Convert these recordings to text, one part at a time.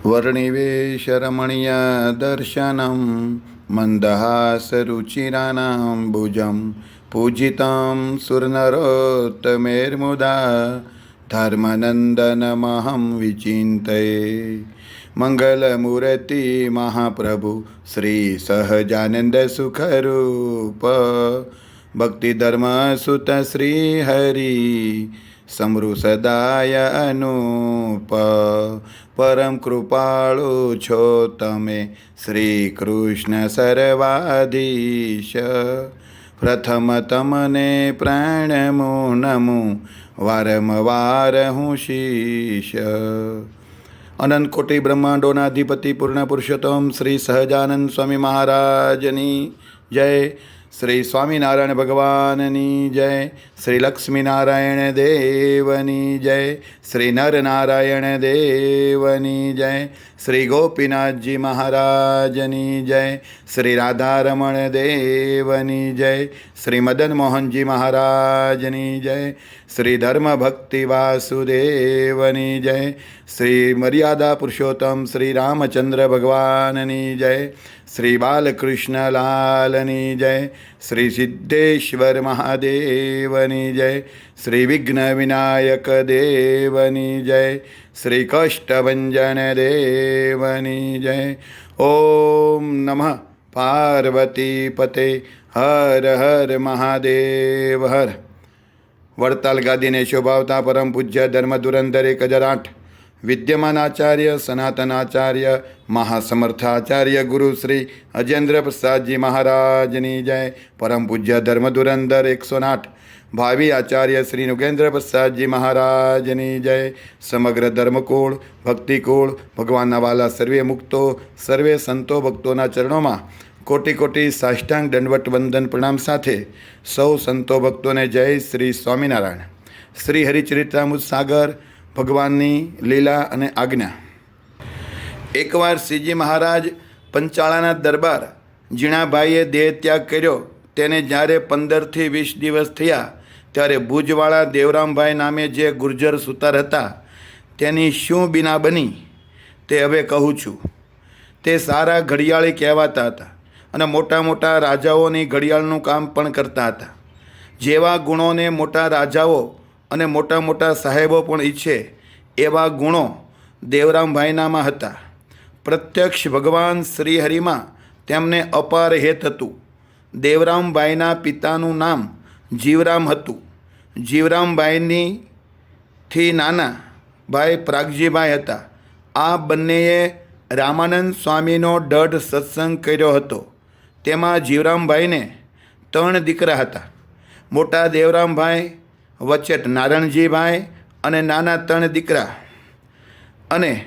वर्णिवेशरमणीयदर्शनं मन्दहासरुचिराणाम्बुजं पूजितं सुरनरोत्तमैर्मुदा धर्मनन्दनमहं विचिन्तये। मंगलमूर्ति महाप्रभु श्री सहजानंद सुखरूप भक्ति धर्म सुत श्री हरि समृ सदाय अनूप परम कृपाळु छो तमे श्री कृष्ण सर्वाधीश प्रथम तमने प्रणमो नमो वारंवार हूँ शीश। अनंत कोटि ब्रह्मांडोनाधिपति पूर्ण पुरुषोत्तम श्री सहजानंद स्वामी महाराजनी जय। श्री स्वामीनारायण भगवाननी जय। श्री लक्ष्मी नारायण देवनी जय। श्री नर नारायण देवनी जय। श्री गोपीनाथ जी महाराजनी जय। श्री राधारमण देवनी जय। श्री मदन मोहन जी महाराजनी जय। श्री धर्म भक्ति वासुदेवनी जय। श्री मर्यादा पुरुषोत्तम श्री रामचंद्र भगवाननी जय। श्री बालकृष्ण लालनी जय। श्री सिद्धेश्वर महादेवनी जय। श्री विघ्न विनायक देवनी जय। श्री कष्टभंजन देवनी जय। ओम नमः पार्वती पते हर हर महादेव हर। वड़ताल गादी ने शोभावता परम पूज्य धर्म धुरंधर 1008 विद्यमान आचार्य सनातन आचार्य महासमर्थाचार्य गुरु श्री अजेंद्र प्रसाद जी महाराजनी जय। परम पूज्य धर्म धुरंधर 108 भावी आचार्य श्री नुगेंद्र प्रसाद जी महाराजनी जय। समग्र धर्मकूल भक्तिकूल भगवान वाला सर्वे मुक्तो सर्वे संतो भक्तों चरणों में कोटि कोटि साष्टांग दंडवत वंदन प्रणाम साथे सौ संतो भक्तों ने जय श्री स्वामीनारायण। श्री हरिचरित्रामृत सागर भगवाननी लीला अने आज्ञा। एक वार श्रीजी महाराज पंचाळाना दरबार जीणाभाईए देह त्याग कर्यो तेने ज्यारे 15 થી 20 દિવસ थया त्यारे भुजवाळा देवरामभाई नामे जे गुर्जर सुतार हता तेनी शुं बीना बनी ते हवे कहूँ छूं। ते सारा घड़ियाळी कहेवाता हता अने मोटा मोटा राजाओनी घड़ियाळनुं काम पण करता हता। जेवा गुणोने मोटा राजाओ अने मोटा मोटा साहेबो पण ईच्छे एवा गुणो देवरामभाईनामां हता। प्रत्यक्ष भगवान श्रीहरिमां तेमने अपार हेत हतुं। देवरामभाईना पितानुं नाम जीवराम हतुं। जीवरामभाईनी थी नाना भाई प्रागजीभाई हता। आ बंनेए रामानंद स्वामीनो दृढ़ सत्संग कर्यो हतो। तेमां जीवरामभाईने 3 दीकरा हता। मोटा देवरामभाई वचेट नारायणजीभाई अने नाना 3 दीकरा अने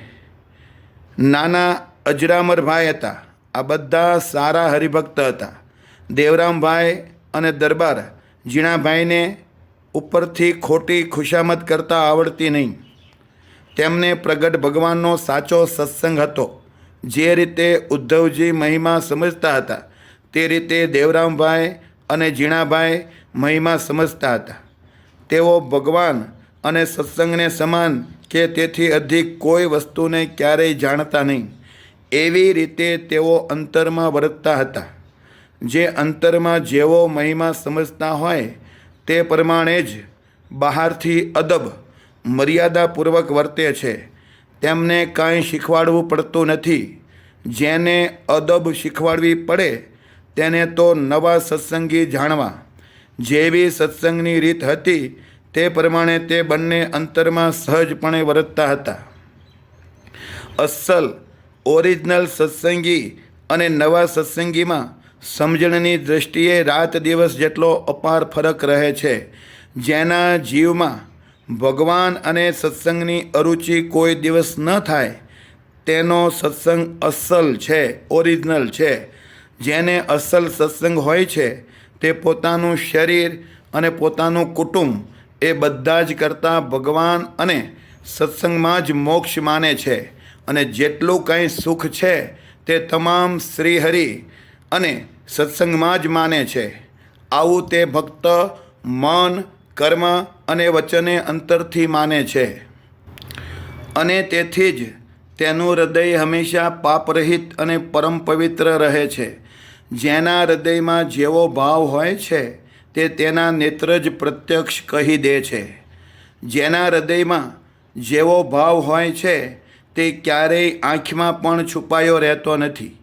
नाना अजरामरभाई हता। आ बधा सारा हरिभक्त हता। देवरामभाई अने दरबार जीणाभाईने उपरथी खोटी खुशामत करता आवड़ती नहीं। तेमने प्रगट भगवाननो साचो सत्संग हतो। जे रीते उद्धवजी महिमा समझता हता ते रीते देवरामभाई अने जीणाभाई महिमा समझता हता। तेओ भगवान अने सत्संगने समान के तेथी अधिक कोई वस्तुने क्यारेय जाणता नहीं एवी रीते तेओ अंतरमां वर्तता हता। जे अंतरमां जेवो महिमा समझता होय ते प्रमाणे ज बहारथी अदब मर्यादापूर्वक वर्ते छे। तेमने कांई शीखवाडवुं पड़तुं नथी। जेने अदब शीखवाडवी पड़े तेने तो नवा सत्संगी जाणवा। जेवी सत्संगनी रीत हती ते प्रमाणे ते बंने अंतरमां सहजपणे वर्तता हता। असल ओरिजिनल सत्संगी अने नवा सत्संगीमां समजणनी दृष्टिए रात दिवस जेटलो अपार फरक रहे छे। जेना जीवमां भगवान अने सत्संगनी अरुचि कोई दिवस न थाय तेनो सत्संग असल छे, ओरिजिनल छे। जेने असल सत्संग होय छे ते पोतानुं शरीर अने पोतानुं कुटुंब ए बधा ज करता भगवान अने सत्संगमां ज मोक्ष माने छे अने जेटલું કંઈ સુખ છે તે તમામ શ્રીહરિ અને સત્સંગમાં જ માને છે। આવું તે ભક્ત મન કર્મ અને વચને અંતરથી માને છે અને તેથી જ તેનું હૃદય હંમેશા પાપરહિત અને પરમ પવિત્ર રહે છે. જેના હૃદયમાં જેવો ભાવ હોય છે તે તેના નેત્ર જ પ્રત્યક્ષ કહી દે છે. જેના હૃદયમાં જેવો ભાવ હોય છે તે ક્યારેય આંખમાં પણ છુપાયો રહેતો નથી,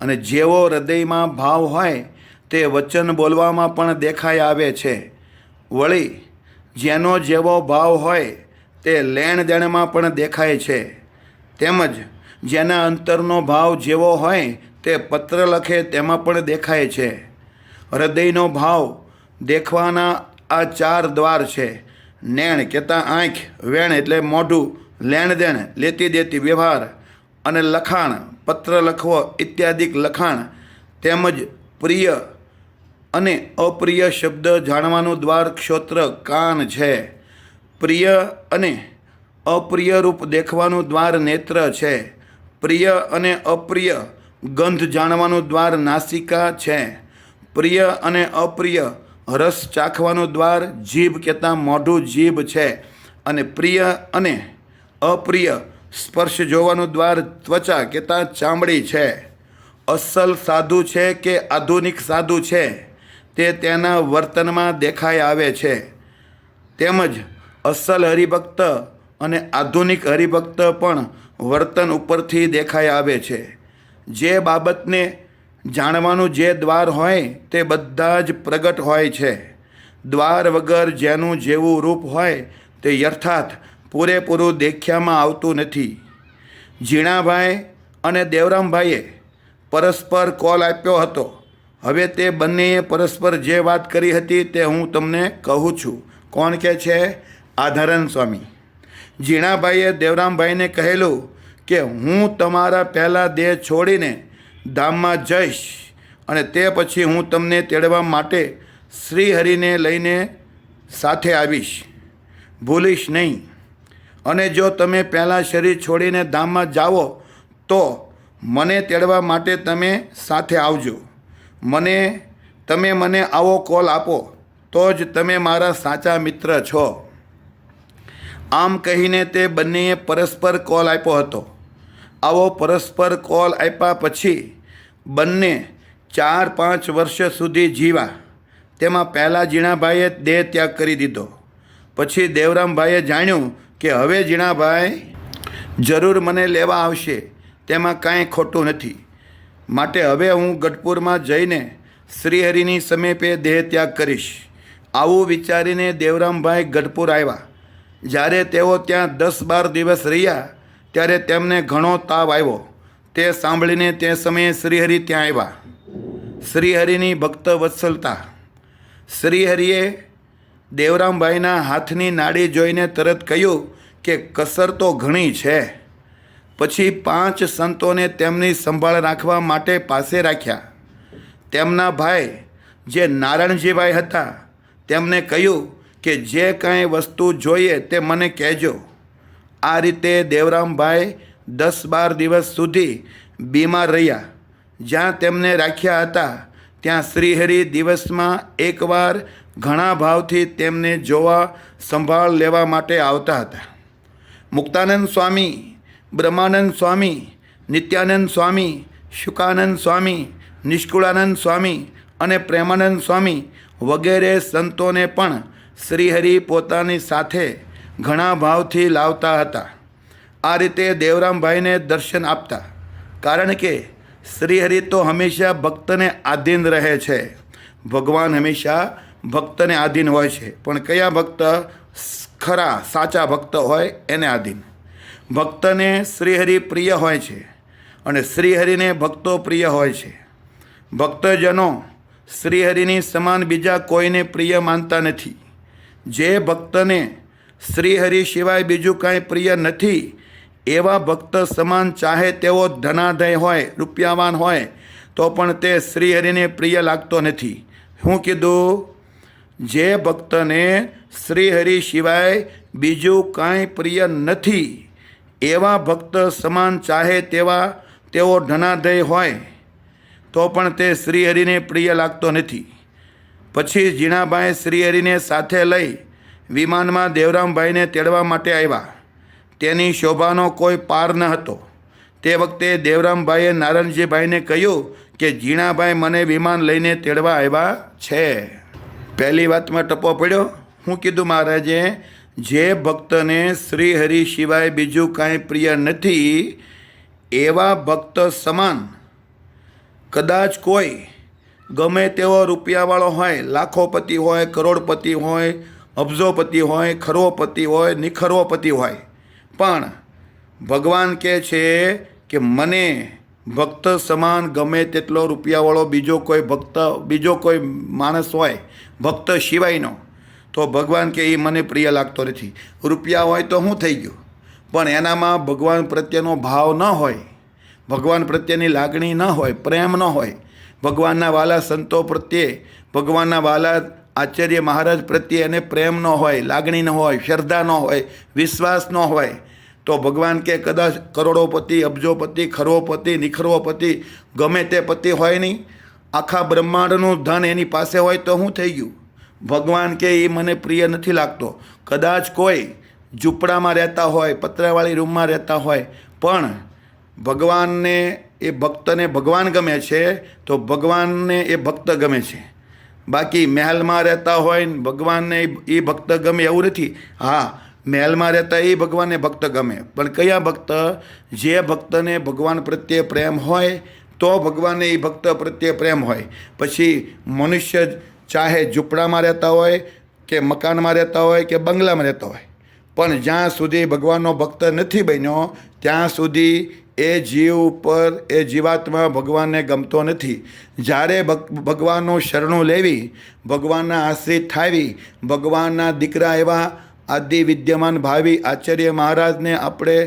અને જેવો હૃદયમાં ભાવ હોય તે વચન બોલવામાં પણ દેખાઈ આવે છે. વળી જેનો જેવો ભાવ હોય તે લેણ દેણમાં પણ દેખાય છે. તેમજ જેના અંતરનો ભાવ જેવો હોય તે પત્ર લખે તેમાં પણ દેખાય છે. હૃદયનો ભાવ દેખવાના આ 4 દ્વાર છે. નેણ કહેતા આંખ, વેણ એટલે મોઢું, લેણ દેણ લેતી દેતી વ્યવહાર, અને લખાણ પત્ર લખવો ઇત્યાદિક લખાણ, તેમજ પ્રિય અને અપ્રિય શબ્દ જાણવાનું દ્વાર શ્રોત્ર કાન છે. પ્રિય અને અપ્રિય રૂપ દેખવાનું દ્વાર નેત્ર છે. પ્રિય અને અપ્રિય ગંધ જાણવાનું દ્વાર નાસિકા છે. પ્રિય અને અપ્રિય રસ ચાખવાનું દ્વાર જીભ કહેતા મોઢું જીભ છે. અને પ્રિય અને અપ્રિય સ્પર્શ જોવાનું દ્વાર ત્વચા કહેતા ચામડી છે. અસલ સાધુ છે કે આધુનિક સાધુ છે તે તેના વર્તનમાં દેખાઈ આવે છે. તેમજ અસલ હરિભક્ત અને આધુનિક હરિભક્ત પણ વર્તન ઉપરથી દેખાઈ આવે છે. જે બાબતને જાણવાનું જે દ્વાર હોય તે બધા જ પ્રગટ હોય છે. દ્વાર વગર જેનું જેવું રૂપ હોય તે યથાર્થ પૂરેપૂરું દેખ્યામાં આવતું નથી. ઝીણાભાઈ અને દેવરામભાઈએ પરસ્પર કોલ આપ્યો હતો. હવે તે બંનેએ પરસ્પર જે વાત કરી હતી તે હું તમને કહું છું. કોણ કહે છે? આધારાનંદ સ્વામી. ઝીણાભાઈએ દેવરામભાઈને કહેલું કે હું તમારા પહેલાં દેહ છોડીને ધામમાં જઈશ, અને તે પછી હું તમને તેડવા માટે શ્રીહરિને લઈને સાથે આવીશ. ભૂલીશ નહીં. અને જો તમે પહેલાં શરીર છોડીને ધામમાં જાઓ તો મને તેડવા માટે તમે સાથે આવજો. તમે મને આવો કોલ આપો તો જ તમે મારા સાચા મિત્ર છો. આમ કહીને તે બંનેએ પરસ્પર કોલ આપ્યો હતો. આવો પરસ્પર કોલ આપ્યા પછી બંને 4-5 વર્ષ સુધી જીવા. તેમાં પહેલાં ઝીણાભાઈએ દેહ ત્યાગ કરી દીધો. પછી દેવરામભાઈએ જાણ્યું કે હવે ઝીણાભાઈ જરૂર મને લેવા આવશે, તેમાં કાંઈ ખોટું નથી. માટે હવે હું ગઢપુરમાં જઈને શ્રીહરિની સમીપે દેહ ત્યાગ કરીશ. આવું વિચારીને દેવરામભાઈ ગઢપુર આવ્યા. જ્યારે તેઓ ત્યાં 10-12 દિવસ રહ્યા ત્યારે તેમને ઘણો તાવ આવ્યો. તે સાંભળીને તે સમયે શ્રીહરિ ત્યાં આવ્યા. શ્રીહરિની ભક્ત વત્સલતા. શ્રીહરિએ દેવરામભાઈના હાથની નાડી જોઈને તરત કહ્યું કે કસર તો ઘણી છે. પછી 5 સંતોને તેમની સંભાળ રાખવા માટે પાસે રાખ્યા. તેમના ભાઈ જે નારણજીભાઈ હતા તેમને કહ્યું કે જે કાંઈ વસ્તુ જોઈએ તે મને કહેજો. આ રીતે દેવરામભાઈ 10-12 દિવસ સુધી બીમાર રહ્યા. જ્યાં તેમને રાખ્યા હતા ત્યાં શ્રીહરિ દિવસમાં એકવાર ઘણા ભાવથી તેમને જોવા સંભાળ લેવા માટે આવતા હતા. મુક્તાનંદ સ્વામી, બ્રહ્માનંદ સ્વામી, નિત્યાનંદ સ્વામી, શુકાનંદ સ્વામી, નિષ્કુળાનંદ સ્વામી અને પ્રેમાનંદ સ્વામી વગેરે સંતોને પણ શ્રીહરિ પોતાની સાથે ઘણા ભાવથી લાવતા હતા. આ રીતે દેવરામભાઈને દર્શન આપતા. કારણ કે શ્રીહરિ તો હંમેશા ભક્તને આધીન રહે છે. ભગવાન હંમેશા ભક્તને આધીન હોય છે, પણ કયા ભક્ત? ખરા સાચા ભક્ત હોય એને આધીન. ભક્તને શ્રીહરિ પ્રિય હોય છે અને શ્રીહરિને ભક્તો પ્રિય હોય છે. ભક્તજનો શ્રીહરિની સમાન બીજા કોઈને પ્રિય માનતા નથી. જે ભક્તને શ્રીહરિ સિવાય બીજું કાંઈ પ્રિય નથી એવા ભક્ત સમાન ચાહે તેવો ધનાઢ્ય હોય, રૂપિયાવાન હોય તો પણ તે શ્રીહરિને પ્રિય લાગતો નથી. શું કીધું? જે ભક્તને શ્રીહરિ સિવાય બીજું કાંઈ પ્રિય નથી એવા ભક્ત સમાન ચાહે તેવો ધનાઢ્ય હોય તો પણ તે શ્રીહરિને પ્રિય લાગતો નથી. પછી ઝીણાભાઈ શ્રીહરિને સાથે લઈ વિમાનમાં દેવરામભાઈને તેડવા માટે આવ્યા. તેની શોભાનો કોઈ પાર ન હતો. તે વખતે દેવરામભાઈએ નારણજીભાઈને કહ્યું કે જીણાભાઈ મને વિમાન લઈને તેડવા આવ્યા છે. પહેલી વાતમાં ટપો પડ્યો. હું કીધું મહારાજે, જે ભક્તને શ્રી હરિ સિવાય બીજું કાંઈ પ્રિય નથી એવા ભક્ત સમાન કદાચ કોઈ ગમે તેવો રૂપિયાવાળો હોય, લાખોપતિ હોય, કરોડપતિ હોય, અબજોપતિ હોય, ખરવોપતિ હોય, નિખરવોપતિ હોય, પણ ભગવાન કહે છે કે મને ભક્ત સમાન ગમે તેટલો રૂપિયાવાળો બીજો કોઈ માણસ હોય ભક્ત સિવાયનો, તો ભગવાન કે એ મને પ્રિય લાગતો નથી. રૂપિયા હોય તો શું થઈ ગયું, પણ એનામાં ભગવાન પ્રત્યેનો ભાવ ન હોય, ભગવાન પ્રત્યેની લાગણી ન હોય, પ્રેમ ન હોય, ભગવાનના વાલા સંતો પ્રત્યે, ભગવાનના વાલા આચાર્ય મહારાજ પ્રત્યે એને પ્રેમ ન હોય, લાગણી ન હોય, શ્રદ્ધા ન હોય, વિશ્વાસ ન હોય, તો ભગવાન કે કદાચ કરોડોપતિ, અબજોપતિ, ખરવોપતિ, નિખરવોપતિ ગમે તે પતિ હોય નહીં, આખા બ્રહ્માંડનું ધન એની પાસે હોય તો શું થઈ ગયું? ભગવાન કે એ મને પ્રિય નથી લાગતો. કદાચ કોઈ ઝૂંપડામાં રહેતા હોય, પતરાવાળી રૂમમાં રહેતા હોય, પણ ભગવાનને એ ભક્તને ભગવાન ગમે છે તો ભગવાનને એ ભક્ત ગમે છે. બાકી મહેલમાં રહેતા હોય ને ભગવાનને એ ભક્ત ગમે એવું નથી. હા, મહેલમાં રહેતા એ ભગવાનને ભક્ત ગમે, પણ કયા ભક્ત? જે ભક્તને ભગવાન પ્રત્યે પ્રેમ હોય તો ભગવાનને એ ભક્ત પ્રત્યે પ્રેમ હોય. પછી મનુષ્ય ચાહે ઝૂંપડામાં રહેતા હોય કે મકાનમાં રહેતા હોય કે બંગલામાં રહેતા હોય, પણ જ્યાં સુધી ભગવાનનો ભક્ત નથી બન્યો ત્યાં સુધી એ જીવ ઉપર, એ જીવાત્મા ભગવાનને ગમતો નથી. જ્યારે ભગવાનનું શરણું લેવી, ભગવાનના આશ્રિત થાવી, ભગવાનના દીકરા એવા આદિ વિદ્યમાન ભાવી આચાર્ય મહારાજને આપણે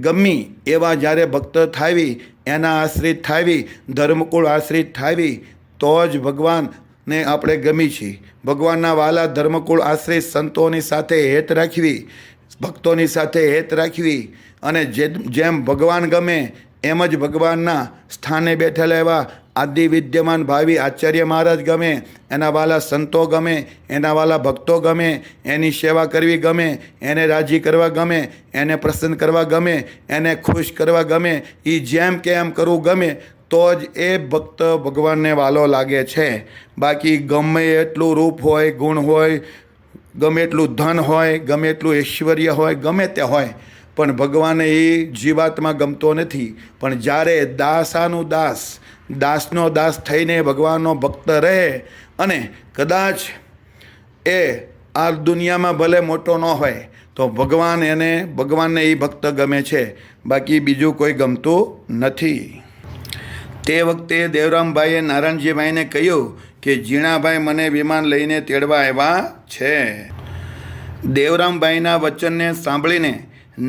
ગમી એવા જ્યારે ભક્ત થાવી, એના આશ્રિત થાવી, ધર્મકુળ આશ્રિત થાવી, તો જ ભગવાનને આપણે ગમી છીએ. ભગવાનના વાલા ધર્મકુળ આશ્રિત સંતોની સાથે હેત રાખવી, ભક્તોની સાથે હેત રાખવી, અને જેમ ભગવાન ગમે એમ જ ભગવાનના સ્થાને બેઠેલા એવા આદિ વિદ્યમાન ભાવી આચાર્ય મહારાજ ગમે, એના વાલા સંતો ગમે, એના વાલા ભક્તો ગમે, એની સેવા કરવી ગમે, એને રાજી કરવા ગમે, એને પ્રસન્ન કરવા ગમે, એને ખુશ કરવા ગમે, એ જેમ કે એમ કરવું ગમે, તો જ એ ભક્ત ભગવાનને વાલો લાગે છે. બાકી ગમે એટલું રૂપ હોય, ગુણ હોય, ગમે એટલું ધન હોય, ગમે એટલું ઐશ્વર્ય હોય, ગમે તે હોય, પણ ભગવાનને એ જીવાત્મા ગમતો નથી. પણ જ્યારે દાસાનું દાસનો દાસ થઈને ભગવાનનો ભક્ત રહે, અને કદાચ એ આ દુનિયામાં ભલે મોટો ન હોય તો ભગવાનને એ ભક્ત ગમે છે, બાકી બીજું કોઈ ગમતું નથી. તે વખતે દેવરામભાઈએ નારાયણજીભાઈને કહ્યું કે જીણાભાઈ મને વિમાન લઈને તેડવા આવ્યા છે. દેવરામભાઈના વચનને સાંભળીને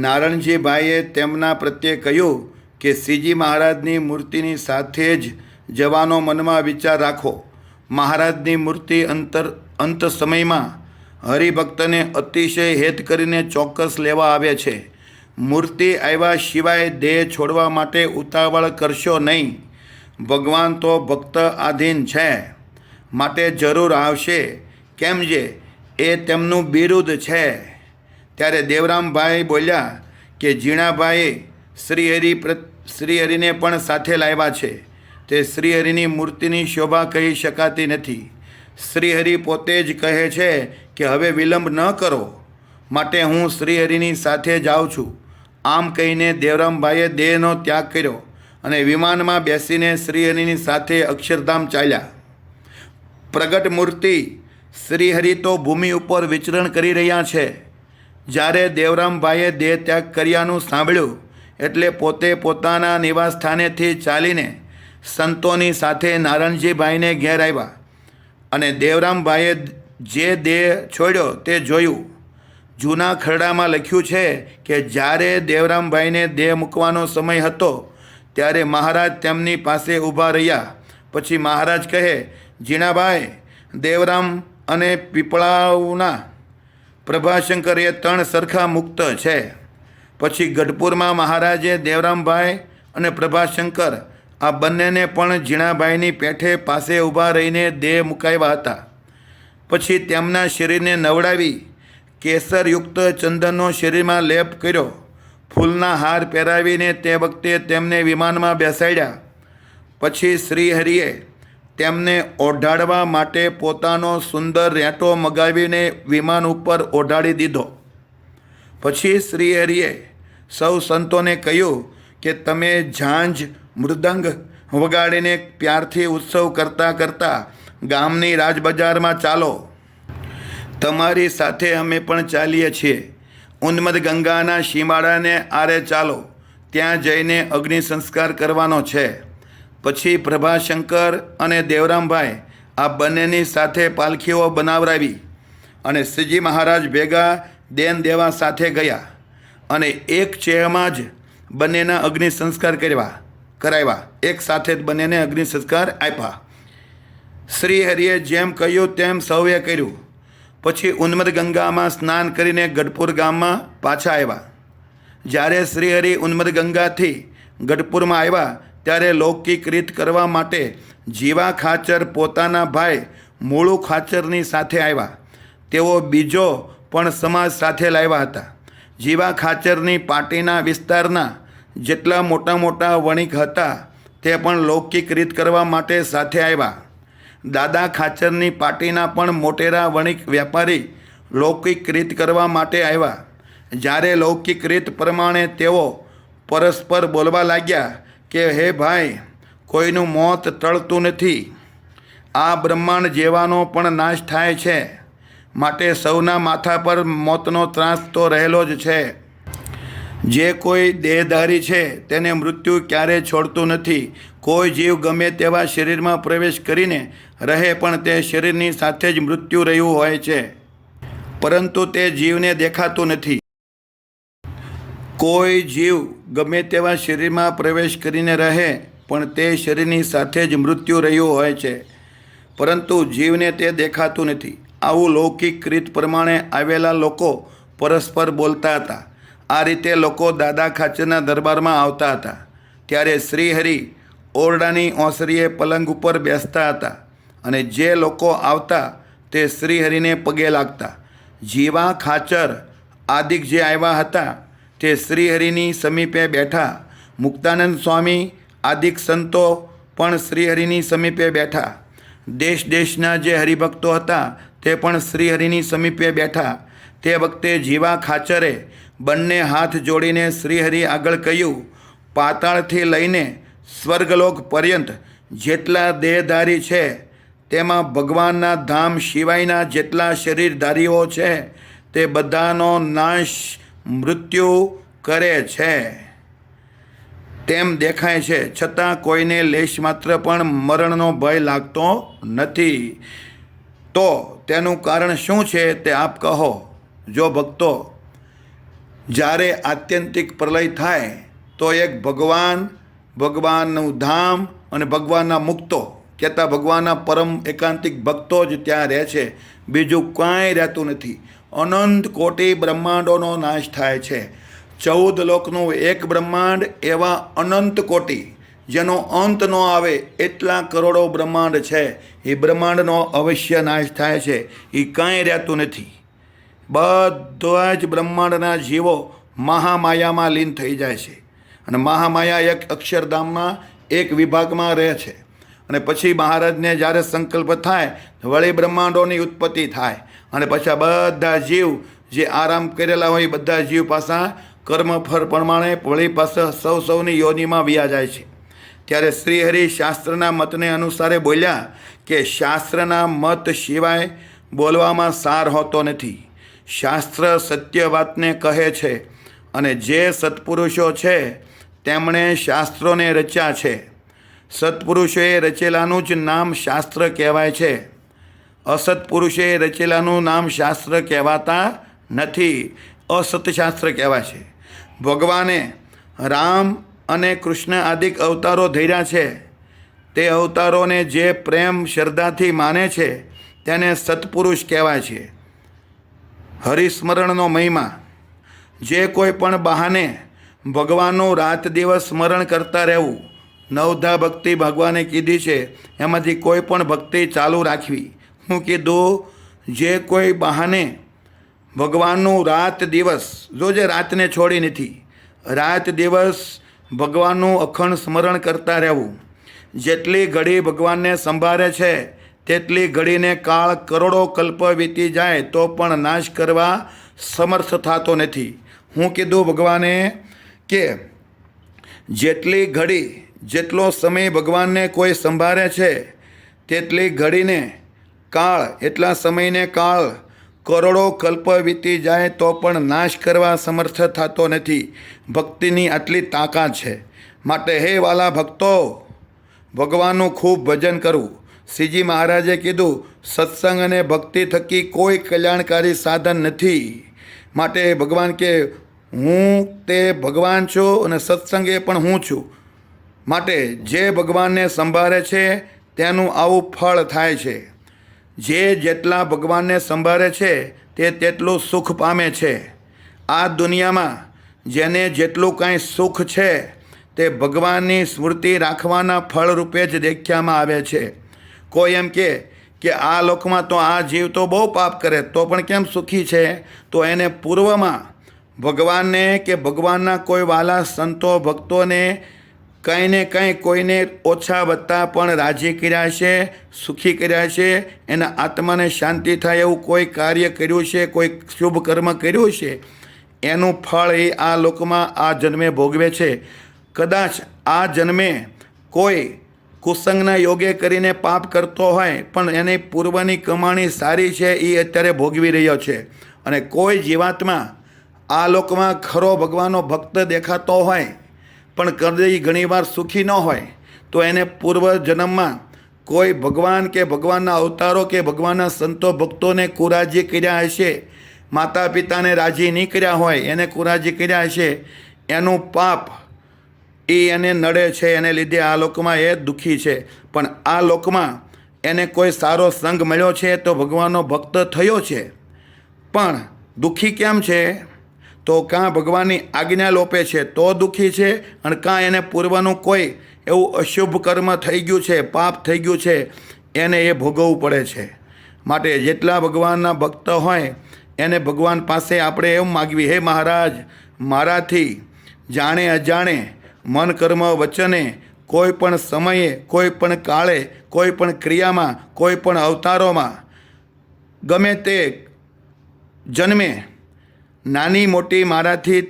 નારણજીભાઈએ તેમના પ્રત્યે કહ્યું કે શ્રીજી મહારાજની મૂર્તિની સાથે જ જવાનો મનમાં વિચાર રાખો. મહારાજની મૂર્તિ અંત સમયમાં હરિભક્તને અતિશય હેત કરીને ચોક્કસ લેવા આવે છે. મૂર્તિ આવ્યા સિવાય દેહ છોડવા માટે ઉતાવળ કરશો નહીં. ભગવાન તો ભક્ત આધીન છે, માટે જરૂર આવશે, કેમ જે એ તેમનું બિરુદ છે. ત્યારે દેવરામભાઈ બોલ્યા કે જીણાભાઈ શ્રીહરિને પણ સાથે લાવ્યા છે. તે શ્રીહરિની મૂર્તિની શોભા કહી શકાતી નથી. શ્રીહરિ પોતે જ કહે છે કે હવે વિલંબ ન કરો, માટે હું શ્રીહરિની સાથે જાઉં છું. આમ કહીને દેવરામભાઈએ દેહનો ત્યાગ કર્યો અને વિમાનમાં બેસીને શ્રીહરિની સાથે અક્ષરધામ ચાલ્યા. પ્રગટ મૂર્તિ શ્રીહરિ તો ભૂમિ ઉપર વિચરણ કરી રહ્યા છે. જ્યારે દેવરામભાઈએ દેહ ત્યાગ કર્યાનું સાંભળ્યું એટલે પોતે પોતાના નિવાસ સ્થાનેથી ચાલીને સંતોની સાથે નારણજીભાઈને ઘેર આવ્યા, અને દેવરામભાઈએ જે દેહ છોડ્યો તે જોયું. જૂના ખરડામાં લખ્યું છે કે જ્યારે દેવરામભાઈને દેહ મૂકવાનો સમય હતો ત્યારે મહારાજ તેમની પાસે ઊભા રહ્યા. પછી મહારાજ કહે, જીણાભાઈ, દેવરામ અને પીપળાવના પ્રભાશંકર એ 3 સરખા મુક્ત છે. પછી ગઢપુરમાં મહારાજે દેવરામભાઈ અને પ્રભાશંકર આ બંનેને પણ જીણાભાઈની પેઠે પાસે ઊભા રહીને દેહ મુકાવ્યા હતા. પછી તેમના શરીરને નવડાવી કેસરયુક્ત ચંદનનો શરીરમાં લેપ કર્યો. ફૂલના હાર પહેરાવીને તે વખતે તેમને વિમાનમાં બેસાડ્યા. પછી શ્રીહરિએ તેમને ઓઢાડવા માટે પોતાનો સુંદર રેટો મગાવીને વિમાન ઉપર ઓઢાડી દીધો. પછી શ્રીહરિએ સૌ સંતોને કહ્યું કે તમે ઝાંઝ મૃદંગ વગાડીને પ્યારથી ઉત્સવ કરતાં કરતાં ગામની રાજબજારમાં ચાલો. તમારી સાથે અમે પણ ચાલીએ છીએ. ઉન્મદ ગંગાના સીમાડાને આરે ચાલો, ત્યાં જઈને અગ્નિ સંસ્કાર કરવાનો છે. પછી પ્રભાશંકર અને દેવરામભાઈ આ બંનેની સાથે પાલખીઓ બનાવરાવી અને શ્રીજી મહારાજ ભેગા દેન દેવા સાથે ગયા અને એક ચેહમાં જ બંનેના અગ્નિ સંસ્કાર કરાવ્યા. એક સાથે જ બંનેને અગ્નિ સંસ્કાર આપ્યા. શ્રીહરિએ જેમ કહ્યું તેમ સૌએ કર્યું. પછી ઉન્મદ ગંગામાં સ્નાન કરીને ગઢપુર ગામમાં પાછા આવ્યા. જ્યારે શ્રીહરિ ઉન્મદ ગંગાથી ગઢપુરમાં આવ્યા ત્યારે લૌકિક રીત કરવા માટે જીવા ખાચર પોતાના ભાઈ મૂળુ ખાચરની સાથે આવ્યા. તેઓ બીજો પણ સમાજ સાથે લાવ્યા હતા. જીવા ખાચરની પાટીના વિસ્તારના જેટલા મોટા મોટા વણિક હતા તે પણ લૌકિક રીત કરવા માટે સાથે આવ્યા. દાદા ખાચરની પાટીના પણ મોટેરા વણિક વેપારી લૌકિક રીત કરવા માટે આવ્યા. જ્યારે લૌકિક રીત પ્રમાણે તેઓ પરસ્પર બોલવા લાગ્યા કે હે ભાઈ, કોઈનું મોત ટળતું નથી. આ બ્રહ્માંડ જેવાનો પણ નાશ થાય છે, માટે સૌના માથા પર મોતનો ત્રાસ તો રહેલો જ છે. જે કોઈ દેહધારી છે તેને મૃત્યુ ક્યારેય છોડતું નથી. કોઈ જીવ ગમે તેવા શરીરમાં પ્રવેશ કરીને રહે પણ તે શરીરની સાથે જ મૃત્યુ રહ્યું હોય છે, પરંતુ તે જીવને દેખાતું નથી. કોઈ જીવ ગમે તેવા શરીરમાં પ્રવેશ કરીને રહે પણ તે શરીરની સાથે જ મૃત્યુ રહ્યું હોય છે, પરંતુ જીવને તે દેખાતું નથી. આવું લૌકિક રીત પ્રમાણે આવેલા લોકો પરસ્પર બોલતા હતા. આ રીતે લોકો દાદા ખાચરના દરબારમાં આવતા હતા. ત્યારે શ્રીહરિ ઓરડાની ઓસરીએ પલંગ ઉપર બેસતા હતા અને જે લોકો આવતા તે શ્રીહરિને પગે લાગતા. જીવા ખાચર આદિક જે આવ્યા હતા તે શ્રીહરિની સમીપે બેઠા. મુક્તાનંદ સ્વામી આદિક સંતો પણ શ્રીહરિની સમીપે બેઠા. દેશ દેશના જે હરિભક્તો હતા તે પણ શ્રીહરિની સમીપે બેઠા. તે વખતે જીવા ખાચરે બંને હાથ જોડીને શ્રીહરિ આગળ કહ્યું, પાતાળથી લઈને સ્વર્ગલોક પર્યંત જેટલા દેહધારી છે તેમાં ભગવાનના ધામ સિવાયના જેટલા શરીરધારીઓ છે તે બધાનો નાશ મૃત્યુ કરે છે તેમ દેખાય છે, છતાં કોઈને લેશ માત્ર પણ મરણનો ભય લાગતો નથી. તો તેનું કારણ શું છે તે આપ કહો. જો ભક્તો, જ્યારે આત્યંતિક પ્રલય થાય તો એક ભગવાનનું ધામ અને ભગવાનના મુક્તો કહેતા ભગવાનના પરમ એકાંતિક ભક્તો જ ત્યાં રહે છે, બીજું કાંઈ રહેતું નથી. અનંત કોટી બ્રહ્માંડોનો નાશ થાય છે. 14 લોકનું એક બ્રહ્માંડ, એવા અનંત કોટી જેનો અંત ન આવે એટલા કરોડો બ્રહ્માંડ છે. એ બ્રહ્માંડનો અવશ્ય નાશ થાય છે, એ કાંઈ રહેતું નથી. બધા જ બ્રહ્માંડના જીવો મહામાયામાં લીન થઈ જાય છે અને મહામાયા એક અક્ષરધામમાં એક વિભાગમાં રહે છે. અને પછી મહારાજને જ્યારે સંકલ્પ થાય વળી બ્રહ્માંડોની ઉત્પત્તિ થાય અને પછી બધા જીવ જે આરામ કરેલા હોય બધા જીવ પાછા કર્મફળ પ્રમાણે વળી પાછા સૌની યોનિમાં વ્યા જાય છે. ત્યારે શ્રીહરિ શાસ્ત્રના મતને અનુસારે બોલ્યા કે શાસ્ત્રના મત સિવાય બોલવામાં સાર હોતો નથી. શાસ્ત્ર સત્ય વાતને કહે છે અને જે સત્પુરુષો છે તેમણે શાસ્ત્રોને રચ્યા છે. સત્પુરુષોએ રચેલાનું જ નામ શાસ્ત્ર કહેવાય છે. અસત્પુરુષે રચેલાનું નામ શાસ્ત્ર કહેવાતા નથી, અસતશાસ્ત્ર કહેવાય છે. ભગવાને રામ અને કૃષ્ણ આદિક અવતારો ધર્યા છે. તે અવતારોને જે પ્રેમ શ્રદ્ધાથી માને છે તેને સત્પુરુષ કહેવાય છે. હરિસ્મરણનો મહિમા. જે કોઈ પણ બહાને ભગવાનનું રાત દિવસ સ્મરણ કરતા રહેવું. 9 ભક્તિ ભગવાને કીધી છે, એમાંથી કોઈ પણ ભક્તિ ચાલુ રાખવી. હું કીધું, જે કોઈ બહાને ભગવાનનું રાત દિવસ, જો જે રાતને છોડી નથી, રાત દિવસ ભગવાનનું અખંડ સ્મરણ કરતા રહેવું. જેટલી ઘડી ભગવાનને સંભાળે છે તેટલી ઘડીને કાળ કરોડો કલ્પ વીતી જાય તો પણ નાશ કરવા સમર્થ થતો નથી. હું કીધું ભગવાને કે જેટલી ઘડી જેટલો સમય ભગવાનને કોઈ સંભાળે છે તેટલી ઘડીને કાળ એટલા સમયને કાળ કરોડો કલ્પ વીતી જાય તો પણ નાશ કરવા સમર્થ થતો નથી. ભક્તિની આટલી તાકાત છે. માટે હે વાલા ભક્તો, ભગવાનનું ખૂબ ભજન કરવું. શ્રીજી મહારાજે કીધું સત્સંગ અને ભક્તિ થકી કોઈ કલ્યાણકારી સાધન નથી. માટે ભગવાન કે હું તે ભગવાન છું અને સત્સંગ એ પણ હું છું. માટે જે ભગવાનને સંભાળે છે તેનું આવું ફળ થાય છે. જે જેટલા ભગવાનને સંભાળે છે તે તેટલું સુખ પામે છે. આ દુનિયામાં જેને જેટલું કાંઈ સુખ છે તે ભગવાનની સ્મૃતિ રાખવાના ફળ રૂપે જ દેખ્યામાં આવે છે. કોઈ એમ કે આ લોકમાં તો આ જીવ તો બહુ પાપ કરે તો પણ કેમ સુખી છે? તો એને પૂર્વમાં ભગવાનને કે ભગવાનના કોઈ વાલા સંતો ભક્તોને કંઈ ને કંઈ કોઈને ઓછા વધતા પણ રાજી કર્યા છે, સુખી કર્યા છે. એના આત્માને શાંતિ થાય એવું કોઈ કાર્ય કર્યું છે, કોઈ શુભ કર્મ કર્યું છે, એનું ફળ એ આ લોકમાં આ જન્મે ભોગવે છે. કદાચ આ જન્મે કોઈ કુસંગના યોગે કરીને પાપ કરતો હોય પણ એની પૂર્વની કમાણી સારી છે એ અત્યારે ભોગવી રહ્યો છે. અને કોઈ જીવાત્મા આ લોકમાં ખરો ભગવાનનો ભક્ત દેખાતો હોય પણ કદી ઘણીવાર સુખી ન હોય તો એને પૂર્વ જન્મમાં કોઈ ભગવાન કે ભગવાનના અવતારો કે ભગવાનના સંતો ભક્તોને કુરાજી કર્યા હશે, માતા પિતાને રાજી નહીં કર્યા હોય એને કુરાજી કર્યા હશે, એનું પાપ એ એને નડે છે. એને લીધે આ લોકમાં એ દુઃખી છે. પણ આ લોકમાં એને કોઈ સારો સંગ મળ્યો છે તો ભગવાનનો ભક્ત થયો છે. પણ દુઃખી કેમ છે? તો કાં ભગવાનની આજ્ઞા લોપે છે તો દુઃખી છે, અને કાં એને પૂર્વનું કોઈ એવું અશુભ કર્મ થઈ ગયું છે, પાપ થઈ ગયું છે, એને એ ભોગવવું પડે છે. માટે જેટલા ભગવાનના ભક્ત હોય એને ભગવાન પાસે આપણે એમ માગવી, હે મહારાજ, મારાથી જાણે અજાણે મન કર્મ વચને કોઈ પણ સમયે કોઈ પણ કાળે કોઈ પણ ક્રિયામાં કોઈ પણ અવતારોમાં ગમે તે જન્મે નાની મોટી મારાથી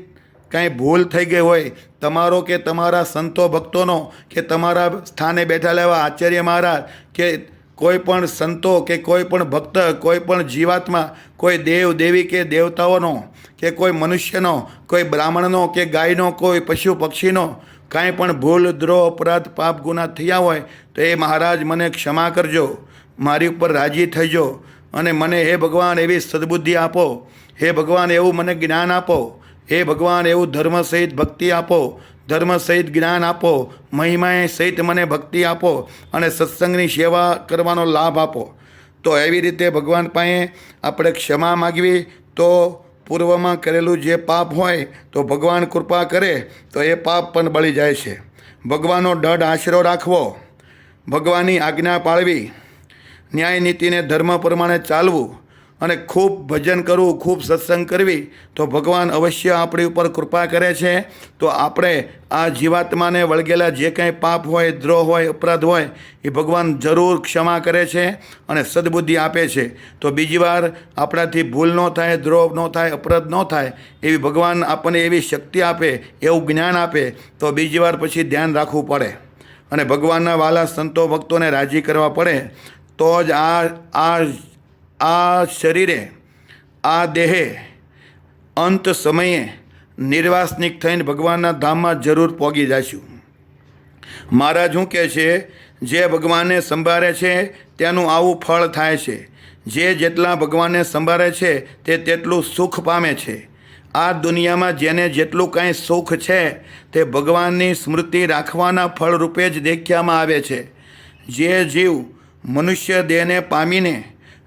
કાંઈ ભૂલ થઈ ગઈ હોય, તમારો કે તમારા સંતો ભક્તોનો કે તમારા સ્થાને બેઠા લેવા આચાર્ય મહારાજ કે કોઈ પણ સંતો કે કોઈ પણ ભક્ત, કોઈ પણ જીવાત્મા, કોઈ દેવ દેવી કે દેવતાઓનો કે કોઈ મનુષ્યનો, કોઈ બ્રાહ્મણનો કે ગાયનો, કોઈ પશુ પક્ષીનો કાંઈ પણ ભૂલ દ્રોહ અપરાધ પાપ ગુના થયા હોય તો એ મહારાજ મને ક્ષમા કરજો, મારી ઉપર રાજી થઈજો અને મને હે ભગવાન એવી સદબુદ્ધિ આપો, હે ભગવાન એવું મને જ્ઞાન આપો, હે ભગવાન એવું ધર્મ સહિત ભક્તિ આપો, ધર્મ સહિત જ્ઞાન આપો, મહિમાએ સહિત મને ભક્તિ આપો અને સત્સંગની સેવા કરવાનો લાભ આપો. તો એવી રીતે ભગવાન પાસે આપણે ક્ષમા માગવી તો પૂર્વમાં કરેલું જે પાપ હોય તો ભગવાન કૃપા કરે તો એ પાપ પણ બળી જાય છે. ભગવાનનો દૃઢ આશરો રાખવો, ભગવાનની આજ્ઞા પાળવી, ન્યાય નીતિને ધર્મ પ્રમાણે ચાલવું અને ખૂબ ભજન કરવું, ખૂબ સત્સંગ કરવી તો ભગવાન અવશ્ય આપણી ઉપર કૃપા કરે છે. તો આપણે આ જીવાત્માને વળગેલા જે કંઈ પાપ હોય, દ્રોહ હોય, અપરાધ હોય એ ભગવાન જરૂર ક્ષમા કરે છે અને સદબુદ્ધિ આપે છે. તો બીજી વાર આપણાથી ભૂલ ન થાય, દ્રોહ ન થાય, અપરાધ ન થાય એવી ભગવાન આપણને એવી શક્તિ આપે, એવું જ્ઞાન આપે તો બીજી વાર પછી ધ્યાન રાખવું પડે અને ભગવાનના વાલા સંતો ભક્તોને રાજી કરવા પડે. તો જ આ શરીરે, આ દેહે અંત સમયે નિર્વાસનિક થઈને ભગવાનના ધામમાં જરૂર પહોંચી જઈશું. મહારાજ શું કહે છે? જે ભગવાનને સંભાળે છે તેનું આવું ફળ થાય છે. જે જેટલા ભગવાનને સંભાળે છે તે તેટલું સુખ પામે છે. આ દુનિયામાં જેને જેટલું કાંઈ સુખ છે તે ભગવાનની સ્મૃતિ રાખવાના ફળ રૂપે જ દેખ્યામાં આવે છે. જે જીવ મનુષ્ય દેહને પામીને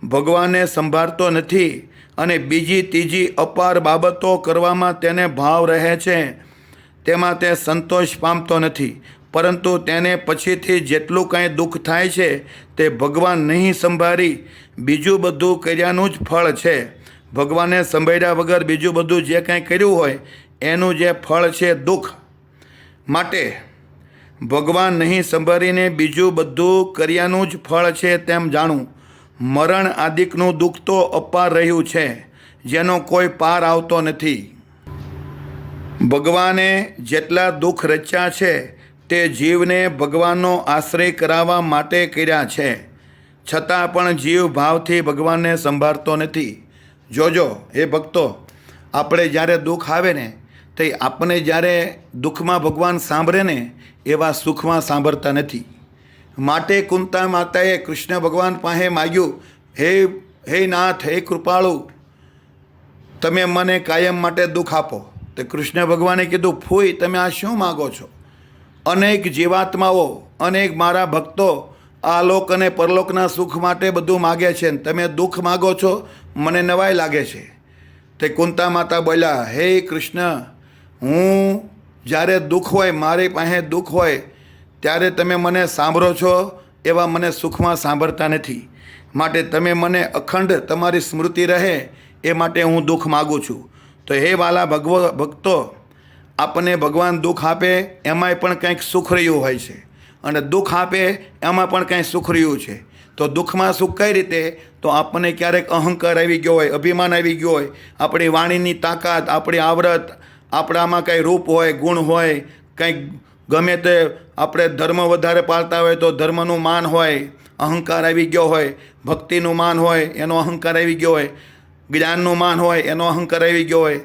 ભગવાનને સંભાળતો નથી અને બીજી ત્રીજી અપાર બાબતો કરવામાં તેને ભાવ રહે છે તેમાં તે સંતોષ પામતો નથી. પરંતુ તેને પછીથી જેટલું કાંઈ દુઃખ થાય છે તે ભગવાન નહીં સંભાળી બીજું બધું કર્યાનું જ ફળ છે. ભગવાનને સંભાળ્યા વગર બીજું બધું જે કાંઈ કર્યું હોય એનું જે ફળ છે દુઃખ. માટે ભગવાન નહીં સંભાળીને બીજું બધું કર્યાનું જ ફળ છે તેમ જાણવું. મરણ આદિકનું દુઃખ તો અપાર રહ્યું છે, જેનો કોઈ પાર આવતો નથી. ભગવાને જેટલા દુઃખ રચ્યા છે તે જીવને ભગવાનનો આશ્રય કરાવવા માટે કર્યા છે, છતાં પણ જીવ ભાવથી ભગવાનને સંભાળતો નથી. જોજો એ ભક્તો, આપણે જ્યારે દુઃખ આવે ને તે આપણને જ્યારે દુઃખમાં ભગવાન સાંભળે ને એવા સુખમાં સાંભળતા નથી. માટે કુંતા માતાએ કૃષ્ણ ભગવાન પાસે માગ્યું, હે નાથ, હે કૃપાળુ, તમે મને કાયમ માટે દુઃખ આપો. તો કૃષ્ણ ભગવાને કીધું, ફૂઈ, તમે આ શું માગો છો? અનેક જીવાત્માઓ, અનેક મારા ભક્તો આલોક અને પરલોકના સુખ માટે બધું માગે છે, તમે દુઃખ માગો છો, મને નવાઈ લાગે છે. તે કુંતા માતા બોલ્યા, હે કૃષ્ણ, હું જ્યારે દુઃખ હોય, મારી પાસે દુઃખ હોય ત્યારે તમે મને સાંભળો છો, એવા મને સુખમાં સાંભળતા નથી. માટે તમે મને અખંડ તમારી સ્મૃતિ રહે એ માટે હું દુઃખ માગું છું. તો હે વાલા ભક્તો, આપણને ભગવાન દુઃખ આપે એમાંય પણ કંઈક સુખ રહ્યું હોય છે, અને દુઃખ આપે એમાં પણ કંઈ સુખ રહ્યું છે. તો દુઃખમાં સુખ કઈ રીતે? તો આપણને ક્યારેક અહંકાર આવી ગયો હોય, અભિમાન આવી ગયો હોય, આપણી વાણીની તાકાત, આપણી આવડત, આપણામાં કંઈ રૂપ હોય, ગુણ હોય, કંઈક ગમે તે આપણે ધર્મ વધારે પાળતા હોય તો ધર્મનું માન હોય, અહંકાર આવી ગયો હોય, ભક્તિનું માન હોય એનો અહંકાર આવી ગયો હોય, જ્ઞાનનું માન હોય એનો અહંકાર આવી ગયો હોય,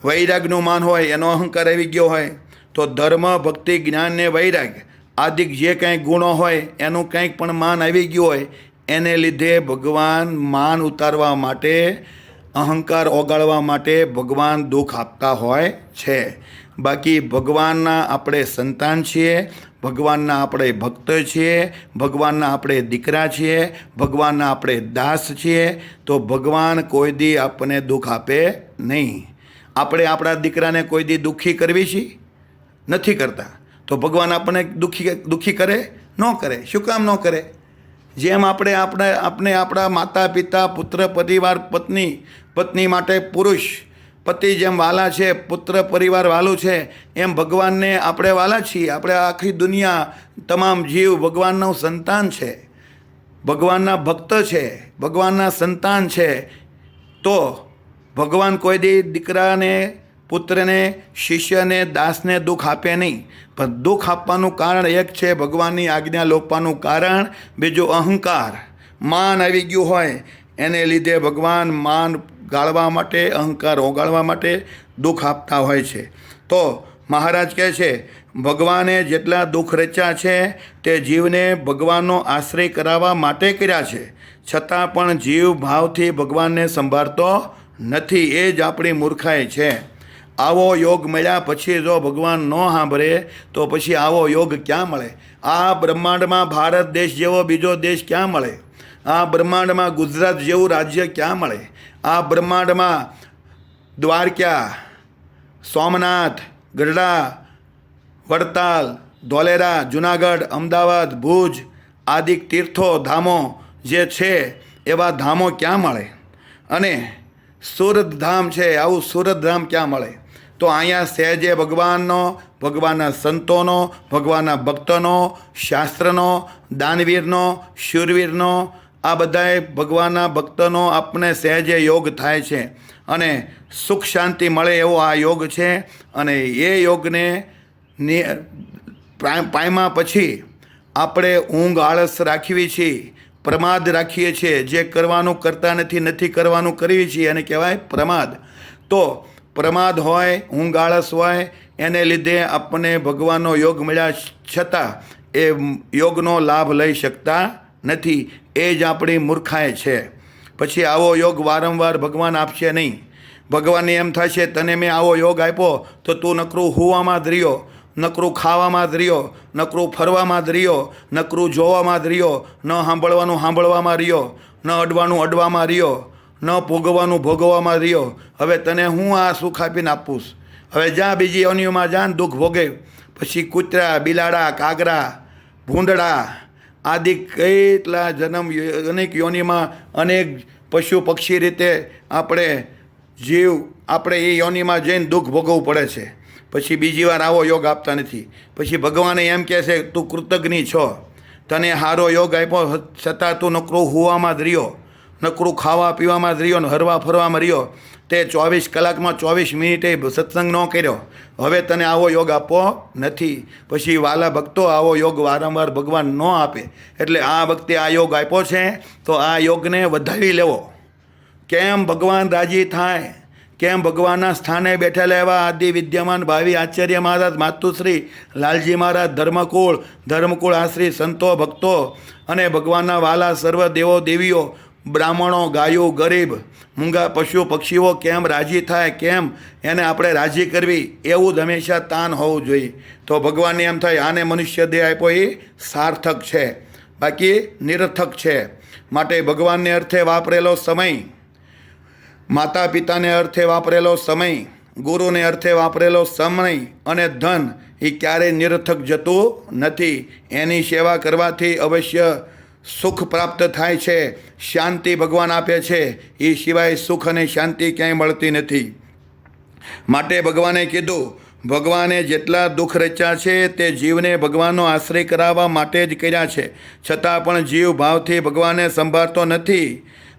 વૈરાગનું માન હોય એનો અહંકાર આવી ગયો હોય. તો ધર્મ, ભક્તિ, જ્ઞાન ને વૈરાગ આદિક જે કંઈ ગુણો હોય એનું કંઈક પણ માન આવી ગયું હોય, એને લીધે ભગવાન માન ઉતારવા માટે, અહંકાર ઓગાળવા માટે ભગવાન દુઃખ આપતા હોય છે. બાકી ભગવાનના આપણે સંતાન છીએ, ભગવાનના આપણે ભક્ત છીએ, ભગવાનના આપણે દીકરા છીએ, ભગવાનના આપણે દાસ છીએ. તો ભગવાન કોઈ દી આપણને દુઃખ આપે નહીં. આપણે આપણા દીકરાને કોઈ દી દુઃખી કરવી છીએ? નથી કરતા. તો ભગવાન આપણને દુઃખી કરે? ન કરે. શું કામ ન કરે? જેમ આપણે આપણા માતા પિતા, પુત્ર, પરિવાર, પત્ની માટે પુરુષ, પતિ જેમ વાલા છે, પુત્ર પરિવાર વાલું છે, એમ ભગવાનને આપણે વાલા છીએ. આપણે આખી દુનિયા, તમામ જીવ ભગવાનનું સંતાન છે, ભગવાનના ભક્ત છે, ભગવાનના સંતાન છે. તો ભગવાન કોઈ દી દીકરાને, પુત્રને, શિષ્યને, દાસને દુઃખ આપે નહીં. પણ દુઃખ આપવાનું કારણ એક છે, ભગવાનની આજ્ઞા લોપવાનું કારણ. બીજું અહંકાર, માન આવી ગયું હોય એને લીધે ભગવાન માન ગાળવા માટે, અહંકાર ઓગાળવા માટે દુઃખ આપતા હોય છે. તો મહારાજ કહે છે, ભગવાને જેટલા દુઃખ રચ્યા છે તે જીવને ભગવાનનો આશ્રય કરાવવા માટે કર્યા છે, છતાં પણ જીવ ભાવથી ભગવાનને સંભાળતો નથી. એ જ આપણી મૂર્ખાઈ છે. આવો યોગ મળ્યા પછી જો ભગવાન ન સાંભળે તો પછી આવો યોગ ક્યાં મળે? આ બ્રહ્માંડમાં ભારત દેશ જેવો બીજો દેશ ક્યાં મળે? આ બ્રહ્માંડમાં ગુજરાત જેવું રાજ્ય ક્યાં મળે? આ બ્રહ્માંડમાં દ્વારકા, સોમનાથ, ગઢડા, વડતાલ, ધોલેરા, જુનાગઢ, અમદાવાદ, ભુજ આદિ તીર્થો, ધામો જે છે એવા ધામો ક્યાં મળે? અને સુરત ધામ છે, આવું સુરત ધામ ક્યાં મળે? તો અહીંયા સહેજે ભગવાનનો, ભગવાનના સંતોનો, ભગવાનના ભક્તોનો, શાસ્ત્રનો, દાનવીરનો, શૂરવીરનો, આ બધાએ ભગવાનના ભક્તનો આપણે સહેજે યોગ થાય છે અને સુખ શાંતિ મળે એવો આ યોગ છે. અને એ યોગને પામ્યા પછી આપણે ઊંઘ, આળસ રાખવી છીએ, પ્રમાદ રાખીએ છીએ, જે કરવાનું કરતા નથી, નથી કરવાનું કરીએ છીએ, એને કહેવાય પ્રમાદ. તો પ્રમાદ હોય, ઊંઘ, આળસ હોય, એને લીધે આપણને ભગવાનનો યોગ મળ્યા છતાં એ યોગનો લાભ લઈ શકતા નથી. એ જ આપણી મૂર્ખાઈ છે. પછી આવો યોગ વારંવાર ભગવાન આપશે નહીં. ભગવાનને એમ થશે, તને મેં આવો યોગ આપ્યો તો તું નકરું હુવામાં જ રહ્યો, નકરું ખાવામાં જ રહ્યો, નકરું ફરવામાં જ રહ્યો, નકરું જોવામાં જ રહ્યો, ન સાંભળવાનું સાંભળવામાં રહ્યો, ન અડવાનું અડવામાં રહ્યો, ન ભોગવવાનું ભોગવવામાં રહ્યો. હવે તને હું આ સુખ આપીને આપું? હવે જ્યાં બીજી યોનિઓમાં જા દુઃખ ભોગે. પછી કૂતરા, બિલાડા, કાગરા, ભૂંડડા આદિ કેટલા જન્મ, અનેક યોનિમાં અનેક પશુ પક્ષી રીતે આપણે જીવ આપણે એ યોનિમાં જઈને દુઃખ ભોગવવું પડે છે, પછી બીજી વાર આવો યોગ આપતા નથી. પછી ભગવાને એમ કહે છે તું કૃતજ્ઞ છો, તને સારો યોગ આપ્યો છતાં તું નકરું હુવામાં જ રહ્યો, નકરું ખાવા પીવામાં જ રહ્યો ને હરવા ફરવામાં રહ્યો, તે 24 કલાકમાં 24 મિનિટે સત્સંગ ન કર્યો, હવે તને આવો યોગ આપવો નથી. પછી વાલા ભક્તો આવો યોગ વારંવાર ભગવાન ન આપે, એટલે આ વખતે આ યોગ આપ્યો છે તો આ યોગને વધાવી લેવો. કેમ ભગવાન રાજી થાય, કેમ ભગવાનના સ્થાને બેઠેલા એવા આદિ વિદ્યમાન ભાવિ આચાર્ય મહારાજ, માતુશ્રી લાલજી મહારાજ, ધર્મકુળ આશ્રી સંતો ભક્તો અને ભગવાનના વાલા સર્વ દેવો દેવીઓ, બ્રાહ્મણો, ગાયો, ગરીબ, મૂંગા પશુ પક્ષીઓ કેમ રાજી થાય, કેમ એને આપણે રાજી કરવી, એવું જ હંમેશા તાન હોવું જોઈએ. તો ભગવાનને એમ થાય આને મનુષ્ય દેહ આપ્યો એ સાર્થક છે, બાકી નિરર્થક છે. માટે ભગવાનને અર્થે વાપરેલો સમય, માતા પિતાને અર્થે વાપરેલો સમય, ગુરુને અર્થે વાપરેલો સમય અને ધન એ ક્યારેય નિરર્થક જતું નથી. એની સેવા કરવાથી અવશ્ય સુખ પ્રાપ્ત થાય છે, શાંતિ ભગવાન આપે છે, એ સિવાય સુખ અને શાંતિ ક્યાંય મળતી નથી. માટે ભગવાને કીધું, ભગવાને જેટલા દુઃખ રચ્યા છે તે જીવને ભગવાનનો આશ્રય કરાવવા માટે જ કર્યા છે, છતાં પણ જીવ ભાવથી ભગવાનને સંભાળતો નથી.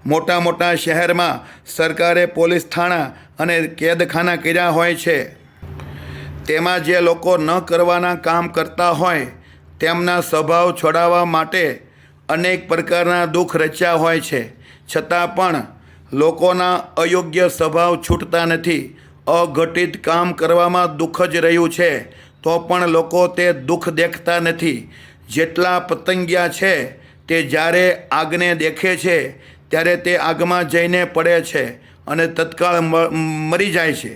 મોટા મોટા શહેરમાં સરકારે પોલીસ થાણા અને કેદખાના કર્યા હોય છે, તેમાં જે લોકો ન કરવાના કામ કરતા હોય તેમના સ્વભાવ છોડાવવા માટે અનેક પ્રકારના દુઃખ રચ્યા હોય છે, છતાં પણ લોકોના અયોગ્ય સ્વભાવ છૂટતા નથી. અઘટિત કામ કરવામાં દુઃખ જ રહ્યું છે તો પણ લોકો તે દુઃખ દેખતા નથી. જેટલા પતંગિયા છે તે જ્યારે આગને દેખે છે ત્યારે તે આગમાં જઈને પડે છે અને તત્કાળ મરી જાય છે,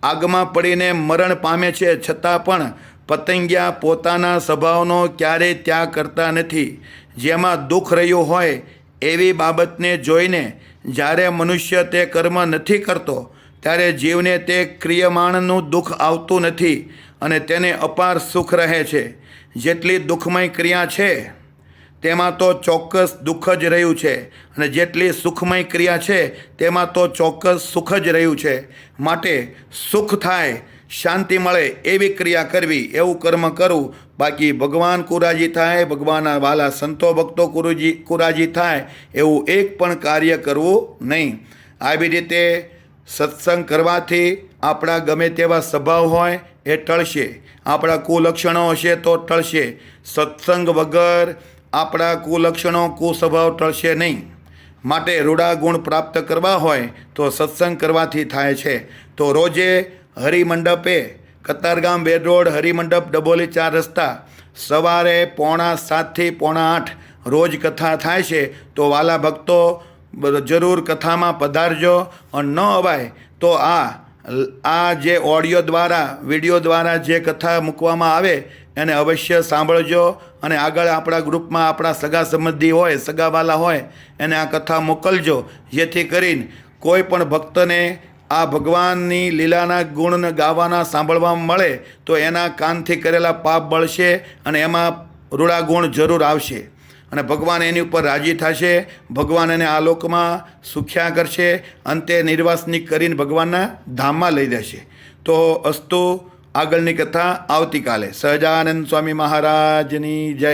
આગમાં પડીને મરણ પામે છે, છતાં પણ પતંગિયા પોતાના સ્વભાવનો ક્યારેય ત્યાગ કરતા નથી. જેમાં દુઃખ રહ્યું હોય એવી બાબતને જોઈને જ્યારે મનુષ્ય તે કર્મ નથી કરતો ત્યારે જીવને તે ક્રિયમાણનું દુઃખ આવતું નથી અને તેને અપાર સુખ રહે છે. જેટલી દુઃખમય ક્રિયા છે તેમાં તો ચોક્કસ દુઃખ જ રહ્યું છે અને જેટલી સુખમય ક્રિયા છે તેમાં તો ચોક્કસ સુખ જ રહ્યું છે. માટે સુખ થાય, શાંતિ મળે એવી ક્રિયા કરવી, એવું કર્મ કરવું. બાકી ભગવાન કુરાજી થાય, ભગવાનના વાલા સંતો ભક્તો કુરાજી થાય એવું એક પણ કાર્ય કરવું નહીં. આવી રીતે સત્સંગ કરવાથી આપણા ગમે તેવા સ્વભાવ હોય એ ટળશે, આપણા કુલક્ષણો હશે તો ટળશે. સત્સંગ વગર આપણા કુલક્ષણો કુસ્વભાવ ટળશે નહીં. માટે રૂડા ગુણ પ્રાપ્ત કરવા હોય તો સત્સંગ કરવાથી થાય છે. તો રોજે હરિમંડપે, કતારગામ બેડ રોડ, હરિમંડપ, ડબોલી 4 રસ્તા, સવારે 7:45 થી 7:45 રોજ કથા થાય છે. તો વાલા ભક્તો જરૂર કથામાં પધારજો. અને ન અવાય તો આ જે ઓડિયો દ્વારા, વિડીયો દ્વારા જે કથા મૂકવામાં આવે એને અવશ્ય સાંભળજો અને આગળ આપણા ગ્રુપમાં આપણા સગા સંબંધી હોય, સગાવાલા હોય એને આ કથા મોકલજો, જેથી કરીને કોઈ પણ ભક્તને આ ભગવાનની લીલાના ગુણ ગાવાના સાંભળવામાં મળે તો એના કાનથી કરેલા પાપ બળશે અને એમાં રૂડા ગુણ જરૂર આવશે અને ભગવાન એની ઉપર રાજી થશે. ભગવાન એને આ લોકમાં સુખ્યા કરશે, અંતે નિર્વાસનિક કરીને ભગવાનના ધામમાં લઈ જશે. તો અસ્તુ આગળની કથા આવતીકાલે. સહજાનંદ સ્વામી મહારાજની જય.